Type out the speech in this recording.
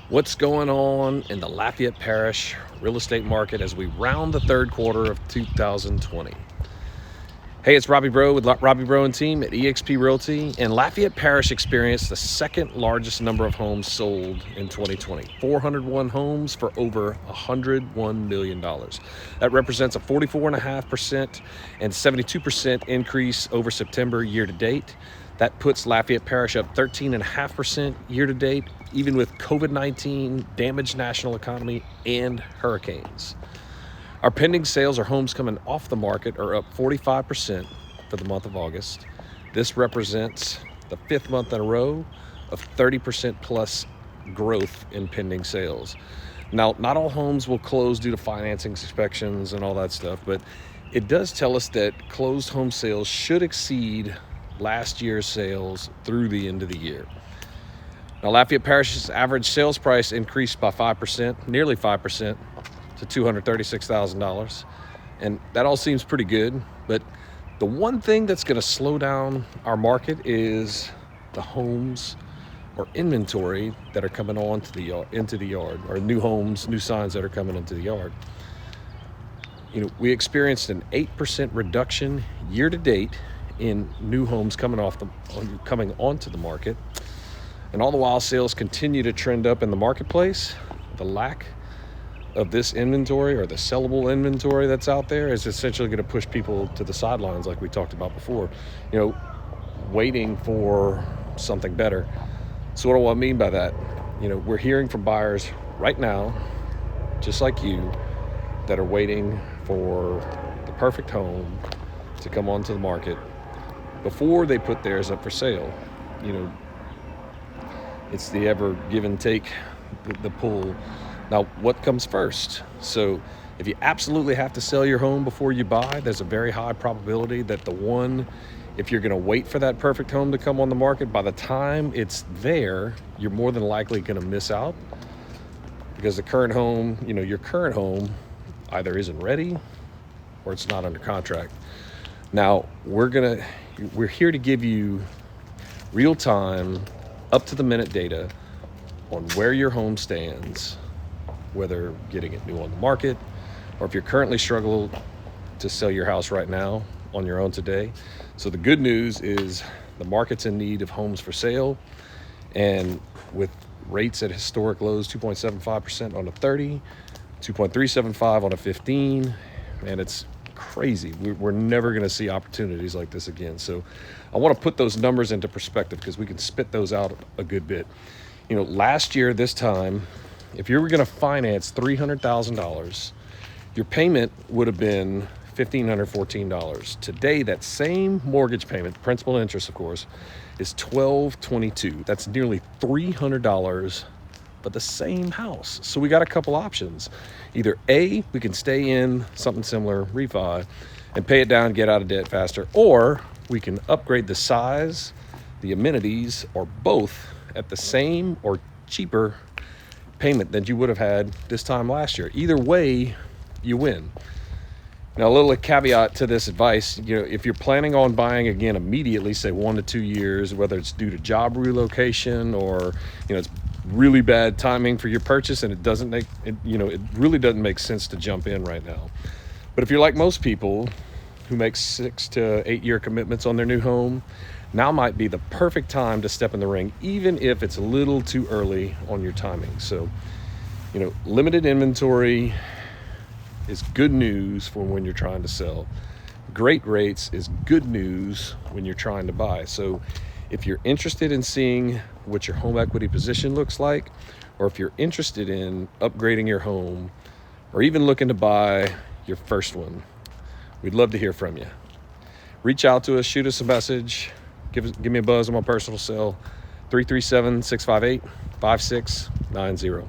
What's going on in the Lafayette Parish real estate market as we round the third quarter of 2020? Hey, it's Robbie Breaux with Robbie Breaux and team at eXp Realty, and Lafayette Parish experienced the second largest number of homes sold in 2020, 401 homes for over $101 million. That represents a 44.5% and 72% increase over September year to date. That puts Lafayette Parish up 13.5% year to date, even with COVID-19, damaged national economy, and hurricanes. Our pending sales or homes coming off the market are up 45% for the month of August. This represents the fifth month in a row of 30% plus growth in pending sales. Now, not all homes will close due to financing inspections and all that stuff, but it does tell us that closed home sales should exceed last year's sales through the end of the year. Now, Lafayette Parish's average sales price increased by 5%, nearly 5%, to $236,000. And that all seems pretty good, but the one thing that's going to slow down our market is the homes or inventory that are coming into the yard, or new homes, new signs that are coming into the yard. We experienced an 8% reduction year to date in new homes coming onto the market, and all the while sales continue to trend up in the marketplace. The lack of this inventory, or the sellable inventory that's out there, is essentially going to push people to the sidelines, like we talked about before, waiting for something better. So what do I mean by that? We're hearing from buyers right now, just like you, that are waiting for the perfect home to come onto the market before they put theirs up for sale. It's the ever give and take, the pull. Now, what comes first? So if you absolutely have to sell your home before you buy, there's a very high probability that if you're going to wait for that perfect home to come on the market, by the time it's there, you're more than likely going to miss out, because your current home either isn't ready or it's not under contract. Now, we're here to give you real-time, up-to-the-minute data on where your home stands, whether getting it new on the market, or if you're currently struggling to sell your house right now on your own today. So the good news is the market's in need of homes for sale, and with rates at historic lows, 2.75% on a 30, 2.375 on a 15, and it's crazy. We're never going to see opportunities like this again. So I want to put those numbers into perspective, because we can spit those out a good bit. Last year this time, if you were going to finance $300,000, your payment would have been $1,514. Today, that same mortgage payment, principal and interest, of course, is $1,222. That's nearly $300, but the same house. So we got a couple options. Either A, we can stay in something similar, refi, and pay it down, get out of debt faster, or we can upgrade the size, the amenities, or both at the same or cheaper payment than you would have had this time last year. Either way, you win. Now, a little caveat to this advice, if you're planning on buying again immediately, say 1 to 2 years, whether it's due to job relocation or, it's really bad timing for your purchase and it really doesn't make sense to jump in right now. But if you're like most people who make 6 to 8 year commitments on their new home, now might be the perfect time to step in the ring, even if it's a little too early on your timing. So, limited inventory is good news for when you're trying to sell. Great rates is good news when you're trying to buy. So if you're interested in seeing what your home equity position looks like, or if you're interested in upgrading your home, or even looking to buy your first one, we'd love to hear from you. Reach out to us, shoot us a message, give me a buzz on my personal cell, 337-658-5690.